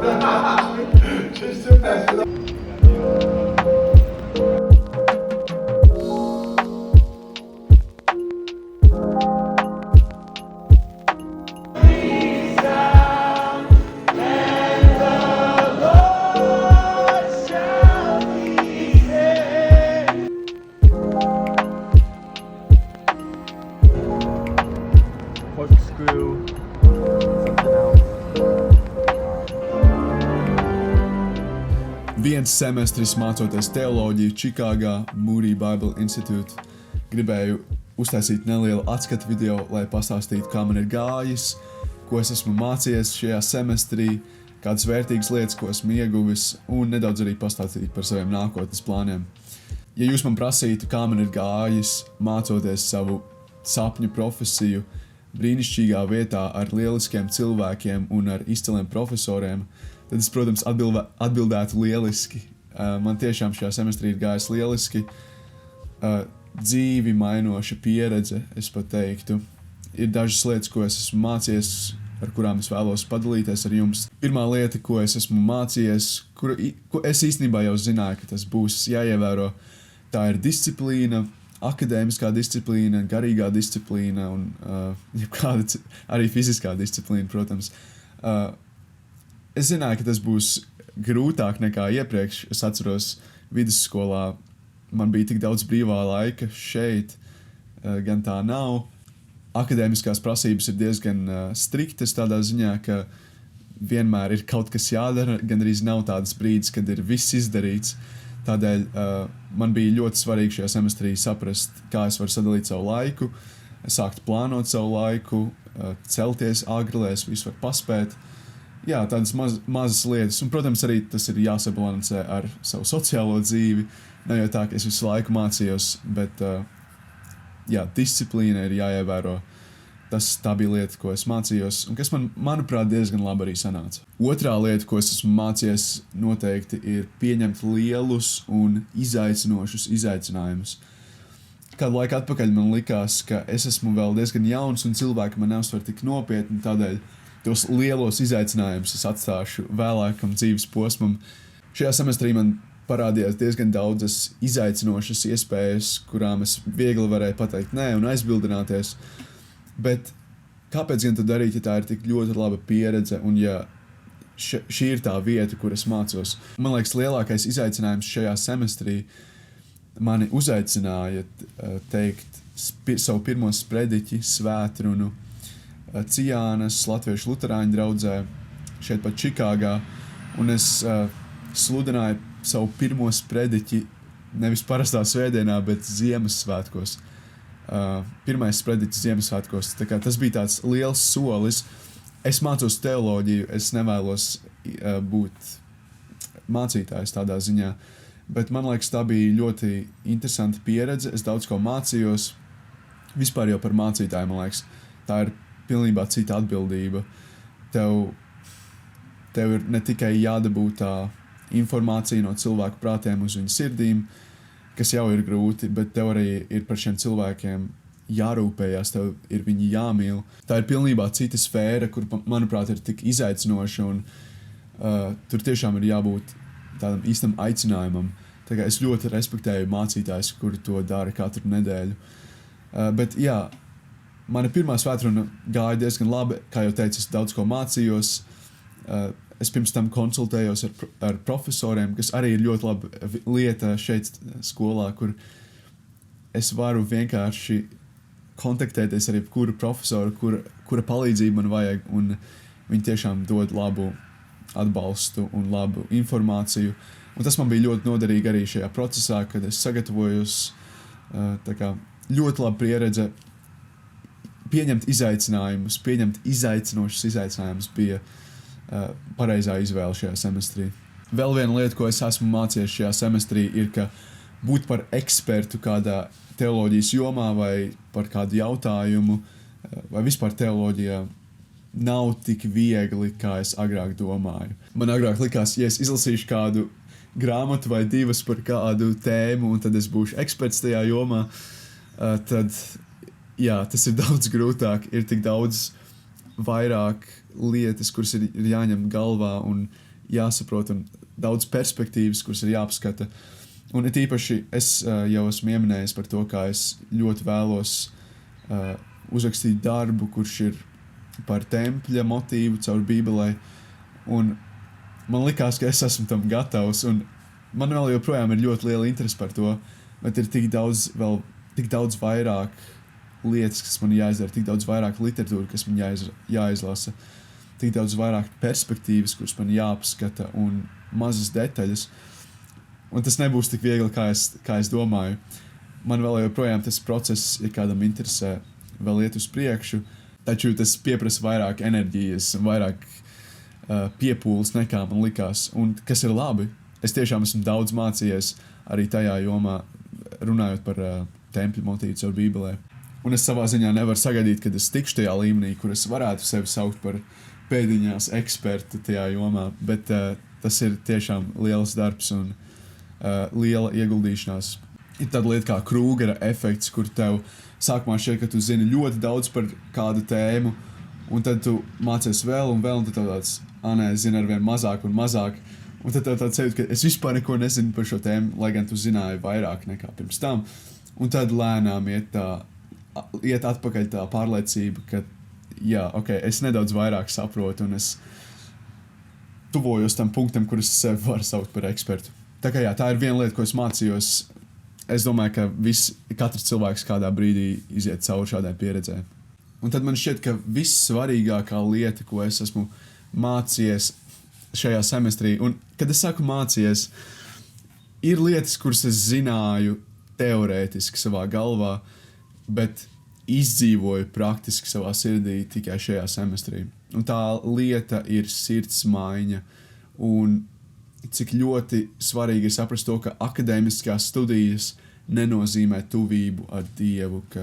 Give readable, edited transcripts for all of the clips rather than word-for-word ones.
Corkscrew, something else. Viens semestris mācoties teoloģiju Čikāgā, Moody Bible Institute, gribēju uztaisīt nelielu atskatu video, lai pastāstītu, kā man ir gājis, ko es esmu mācījies šajā semestrī, kādas vērtīgas lietas, ko esmu ieguvis, un nedaudz arī pastāstīt par saviem nākotnes plāniem. Ja jūs man prasītu, kā man ir gājis mācoties savu sapņu profesiju brīnišķīgā vietā ar lieliskiem cilvēkiem un ar izciliem profesoriem, tad es, protams, atbildētu lieliski. Man tiešām šajā semestrī ir gājis lieliski. Dzīvi mainoša pieredze, es pat teiktu. Ir dažas lietas, ko es esmu mācījies, ar kurām es vēlos padalīties ar jums. Pirmā lieta, ko es esmu mācījies, ko es īstenībā jau zināju, ka tas būs jāievēro, tā ir disciplīna, akadēmiskā disciplīna, garīgā disciplīna un jebkāda arī fiziskā disciplīna, protams. Es zināju, ka tas būs grūtāk nekā iepriekš. Es atceros, vidusskolā man bija tik daudz brīvā laika, šeit gan tā nav. Akadēmiskās prasības ir diezgan striktas tādā ziņā, ka vienmēr ir kaut kas jādara, gan arī nav tādas brīdis, kad ir viss izdarīts. Tādēļ man bija ļoti svarīgi šajā semestrī saprast, kā es varu sadalīt savu laiku, sākt plānot savu laiku, celties agri, lai es visu varu paspēt. Jā, tādas mazas lietas, un, protams, arī tas ir jāsabalansē ar savu sociālo dzīvi. Nav jau tā, ka es visu laiku mācījos, bet jā, disciplīna ir jāievēro. Tā bija lieta, ko es mācījos, un kas manuprāt, diezgan labi arī sanāca. Otrā lieta, ko es esmu mācījies, noteikti ir pieņemt lielus un izaicinošus izaicinājumus. Kādu laiku atpakaļ man likās, ka es esmu vēl diezgan jauns un cilvēki man neuztver tik nopietni, tādēļ tos lielos izaicinājumus es atstāšu vēlākam dzīves posmam. Šajā semestrī man parādījās diezgan daudzas izaicinošas iespējas, kurām es viegli varēju pateikt nē un aizbildināties. Bet kāpēc gan to darīt, ja tā ir tik ļoti laba pieredze un ja šī ir tā vieta, kur es mācos? Man liekas, lielākais izaicinājums šajā semestrī mani uzaicināja teikt savu pirmo sprediķi svētrunu Cijānas Latviešu luterāņu draudzē šeit pat Čikāgā, un es sludināju savu pirmo sprediķi nevis parastā svētdienā, bet Ziemassvētkos. Pirmais sprediķis Ziemassvētkos. Tā kā tas bija tāds liels solis. Es mācos teoloģiju, es nevēlos būt mācītājs tādā ziņā, bet man liekas, tā bija ļoti interesanta pieredze. Es daudz ko mācījos. Vispār jau par mācītāju, man liekas, tā ir pilnībā cita atbildība. Tev ir ne tikai jādabū tā informācija no cilvēku prātiem uz viņu sirdīm, kas jau ir grūti, bet tev arī ir par šiem cilvēkiem jārūpējās, tev ir viņi jāmīl. Tā ir pilnībā cita sfēra, kur, manuprāt, ir tik izaicinoša, un tur tiešām ir jābūt tādam īstam aicinājumam. Tā kā es ļoti respektēju mācītājus, kuri to dara katru nedēļu. Bet jā, mana pirmā svētruna gāja diezgan labi, kā jau teicu, es daudz ko mācījos. Es pirms tam konsultējos ar profesoriem, kas arī ir ļoti laba lieta šeit skolā, kur es varu vienkārši kontaktēties ar jebkuru profesoru, kura palīdzību man vajag, un viņi tiešām dod labu atbalstu un labu informāciju. Un tas man bija ļoti noderīgi arī šajā procesā, kad es sagatavojos. Tā kā ļoti laba pieredze. Pieņemt izaicinājumus, pieņemt izaicinošus izaicinājumus bija pareizā izvēle šajā semestrī. Vēl viena lieta, ko es esmu mācījies šajā semestrī, ir, ka būt par ekspertu kādā teoloģijas jomā vai par kādu jautājumu vai vispār teoloģijā nav tik viegli, kā es agrāk domāju. Man agrāk likās, ja es izlasīšu kādu grāmatu vai divas par kādu tēmu un tad es būšu eksperts tajā jomā, tad jā, tas ir daudz grūtāk, ir tik daudz vairāk lietas, kuras ir jāņem galvā un jāsaprot un daudz perspektīvas, kuras ir jāpaskata. Un it īpaši es jau esmu ieminējis par to, kā es ļoti vēlos uzrakstīt darbu, kurš ir par tempļa motīvu caur Bībelē. Un man likās, ka es esmu tam gatavs, un man vēl joprojām ir ļoti liela interese par to, bet ir tik daudz vairāk lietas, kas man jāizdara, tik daudz vairāk literatūra, kas man jāizlasa, tik daudz vairāk perspektīvas, kuras man jāpaskata, un mazas detaļas. Un tas nebūs tik viegli, kā es domāju. Man vēl joprojām tas process, ja kādam interesē, vēl iet uz priekšu, taču tas pieprasa vairāk enerģijas, vairāk piepūles nekā man likās. Un kas ir labi, es tiešām esmu daudz mācījies arī tajā jomā, runājot par tempļu motīvu caur Bībelē. Un es savā ziņā nevaru sagaidīt, kad es tikšu tajā līmenī, kur es varētu sevi saukt par pēdiņās ekspertu tajā jomā, bet tas ir tiešām liels darbs un liela ieguldīšanās. Ir tāda lieta kā Krūgera efekts, kur tev sākumā šķiet, ka tu zini ļoti daudz par kādu tēmu, un tad tu mācies vēl, un tad tev tāds, zini arvien mazāk un mazāk, un tad tev tāds sajūt, ka es vispār neko nezinu par šo tēmu, lai gan tu zināji vairāk nekā pirms tam, un tad lēnām iet atpakaļ tā pārliecība, ka jā, es nedaudz vairāk saprotu, un es tuvojos tam punktam, kur es sevi varu saukt par ekspertu. Tā kā jā, tā ir viena lieta, ko es mācījos. Es domāju, ka katrs cilvēks kādā brīdī iziet cauri šādai pieredzē. Un tad man šķiet, ka vissvarīgākā lieta, ko es esmu mācījies šajā semestrī, un kad es saku mācījies, ir lietas, kuras es zināju teorētiski savā galvā, bet izdzīvoju praktiski savā sirdī tikai šajā semestrī. Un tā lieta ir sirds maiņa, un cik ļoti svarīgi ir saprast to, ka akadēmiskās studijas nenozīmē tuvību ar Dievu, ka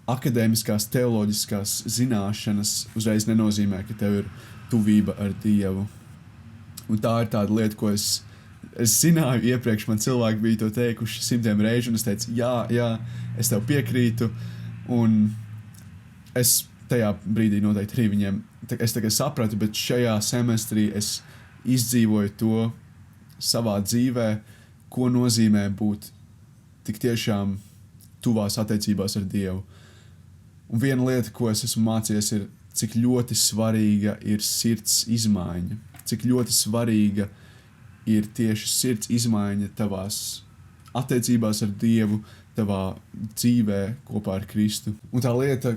akadēmiskās teoloģiskās zināšanas uzreiz nenozīmē, ka tev ir tuvība ar Dievu. Un tā ir tāda lieta, ko es zināju iepriekš, man cilvēki bija to teikuši 100 reižu, un es teicu, jā, es tev piekrītu, un es tajā brīdī noteikti arī viņiem, es tagad sapratu, bet šajā semestrī es izdzīvoju to savā dzīvē, ko nozīmē būt tik tiešām tuvās attiecībās ar Dievu. Un viena lieta, ko es esmu mācījies, ir, cik ļoti svarīga ir sirds izmaiņa, cik ļoti svarīga ir tieši sirds izmaiņa tavās attiecībās ar Dievu, tavā dzīvē kopā ar Kristu. Un tā lieta,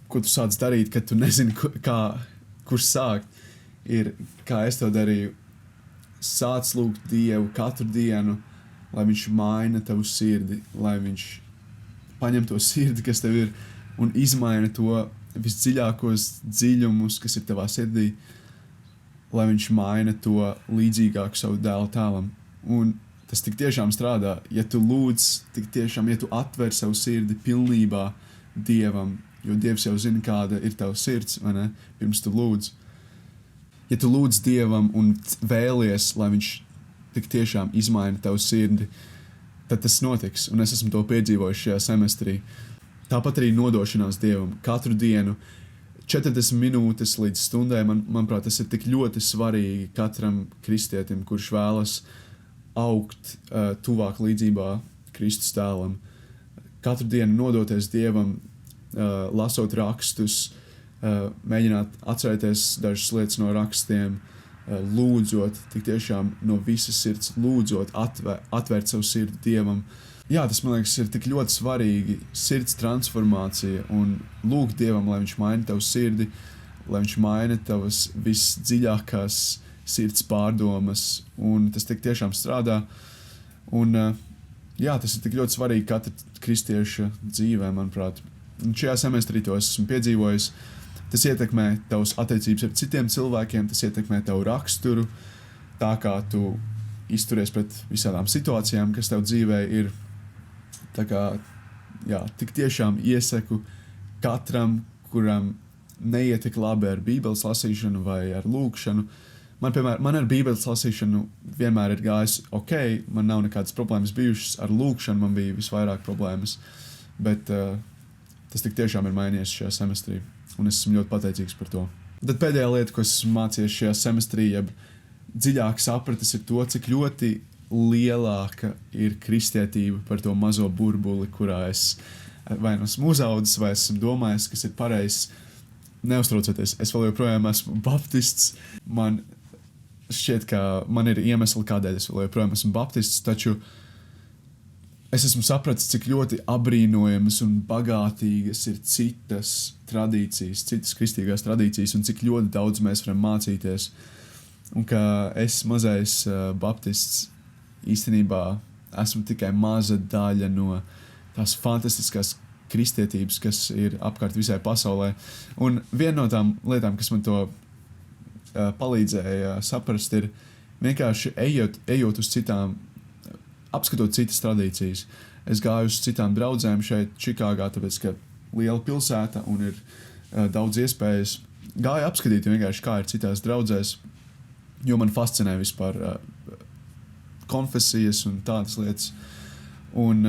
ko tu sāc darīt, kad tu nezini, kurš sākt, ir, kā es to darīju, sāc lūgt Dievu katru dienu, lai viņš maina tavu sirdi, lai viņš paņem to sirdi, kas tev ir, un izmaina to visdziļākos dziļumus, kas ir tavā sirdī, lai viņš maina to līdzīgāku savu dēlu tēlam. Un tas tik tiešām strādā, ja tu lūdz, tik tiešām, ja tu atver savu sirdi pilnībā Dievam, jo Dievs jau zina, kāda ir tava sirds, vai ne, pirms tu lūdz. Ja tu lūdz Dievam un vēlies, lai viņš tik tiešām izmaina tavu sirdi, tad tas notiks, un es esmu to piedzīvojis šajā semestrī. Tāpat arī nodošanās Dievam. Katru dienu 40 minūtes līdz stundai, manuprāt, tas ir tik ļoti svarīgi katram kristietim, kurš vēlas augt tuvāk līdzībā Kristus tēlam. Katru dienu nodoties Dievam, lasot rakstus, mēģināt atcerēties dažas lietas no rakstiem, lūdzot, tik tiešām no visas sirds lūdzot, atvērt savu sirdi Dievam. Jā, tas, man liekas, ir tik ļoti svarīgi, sirds transformācija, un lūgt Dievam, lai viņš maina tavu sirdi, lai viņš maina tavas visdziļākās sirds pārdomas, un tas tik tiešām strādā. Un jā, tas ir tik ļoti svarīgi katra kristieša dzīvē, manuprāt. Un šajā semestrī to esmu piedzīvojis. Tas ietekmē tavas attiecības ar citiem cilvēkiem, tas ietekmē tavu raksturu, tā kā tu izturies pret visādām situācijām, kas tev dzīvē ir. Tā kā, jā, tik tiešām iesaku katram, kuram neiet tik labi ar Bībeles lasīšanu vai ar lūkšanu. Man ar Bībeles lasīšanu vienmēr ir gājis ok, man nav nekādas problēmas bijušas, ar lūkšanu man bija visvairāk problēmas, bet tas tik tiešām ir mainījies šajā semestrī. Un es esmu ļoti pateicīgs par to. Tad pēdējā lieta, ko esmu mācījies šajā semestrī, jeb dziļāk sapratis ir to, cik ļoti lielāka ir kristietība par to mazo burbuli, kurā es vai nu esmu uzaudzis, vai esmu domājis, kas ir pareizs. Neuztraucieties, es vēl joprojām esmu baptists. Man šķiet, ka man ir iemesli, kādēļ es vēl joprojām esmu baptists, taču es esmu sapratis, cik ļoti abrīnojamas un bagātīgas ir citas tradīcijas, citas kristīgās tradīcijas, un cik ļoti daudz mēs varam mācīties. Un ka es, mazais baptists, īstenībā esmu tikai maza daļa no tās fantastiskās kristietības, kas ir apkārt visai pasaulē. Un viena no tām lietām, kas man to palīdzēja saprast, ir vienkārši ejot uz citām, apskatot citas tradīcijas. Es gāju uz citām draudzēm šeit Čikāgā, tāpēc, ka liela pilsēta un ir daudz iespējas. Gāju apskatīt vienkārši, kā ir citās draudzēs, jo man fascinē vispār konfesijas un tādas lietas. Un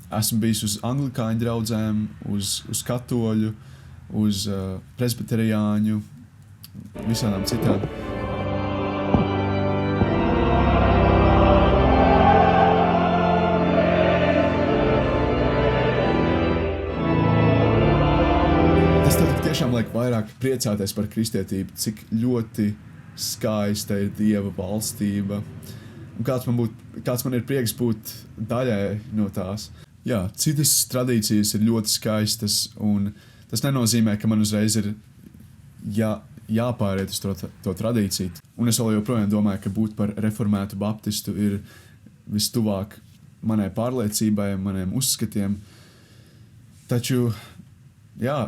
esmu bijis uz anglikāņu draudzēm, uz katoļu, uz presbiteriāņu, visādām citām. Tas tad tiešām liek vairāk priecāties par kristietību, cik ļoti skaista ir Dieva valstība. Un kāds man ir prieks būt daļai no tās. Jā, citas tradīcijas ir ļoti skaistas, un tas nenozīmē, ka man uzreiz ir jāpāriet uz to tradīciju. Un es vēl joprojām domāju, ka būt par reformētu baptistu ir vistuvāk manai pārliecībai, maniem uzskatiem. Taču, jā,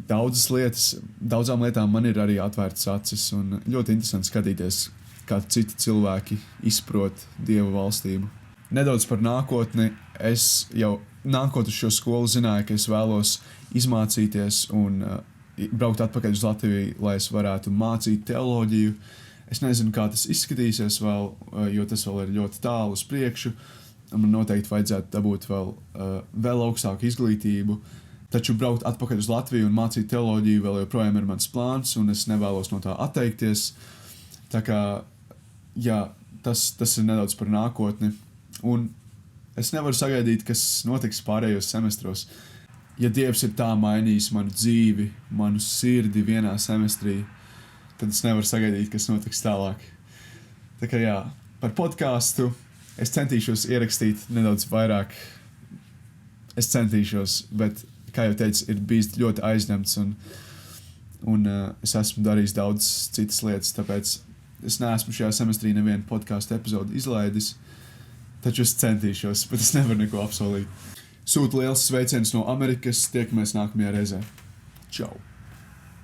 daudzām lietām man ir arī atvērtas acis, un ļoti interesanti skatīties, kā citi cilvēki izprot Dieva valstību. Nedaudz par nākotni. Es jau nākot uz šo skolu zināju, ka es vēlos izmācīties un braukt atpakaļ uz Latviju, lai es varētu mācīt teoloģiju. Es nezinu, kā tas izskatīsies vēl, jo tas vēl ir ļoti tālu uz priekšu. Man noteikti vajadzētu dabūt vēl augstāku izglītību. Taču braukt atpakaļ uz Latviju un mācīt teoloģiju vēl joprojām ir mans plāns, un es nevēlos no tā atteikties. Tā kā, jā, tas ir nedaudz par nākotni. Un es nevaru sagaidīt, kas notiks pārējos semestros. Ja Dievs ir tā mainījis manu dzīvi, manu sirdi vienā semestrī, tad es nevaru sagaidīt, kas notiks tālāk. Tā kā jā, par podcastu es centīšos ierakstīt nedaudz vairāk. Es centīšos, bet, kā jau teicu, ir bijis ļoti aizņemts un es esmu darījis daudz citas lietas, tāpēc es neesmu šajā semestrī nevienu podcastu epizodu izlaidis. Taču es centīšos, bet es nevaru neko apsolīt. Sūtu liels sveiciens no Amerikas, tiekamies nākamajā reizē. Čau!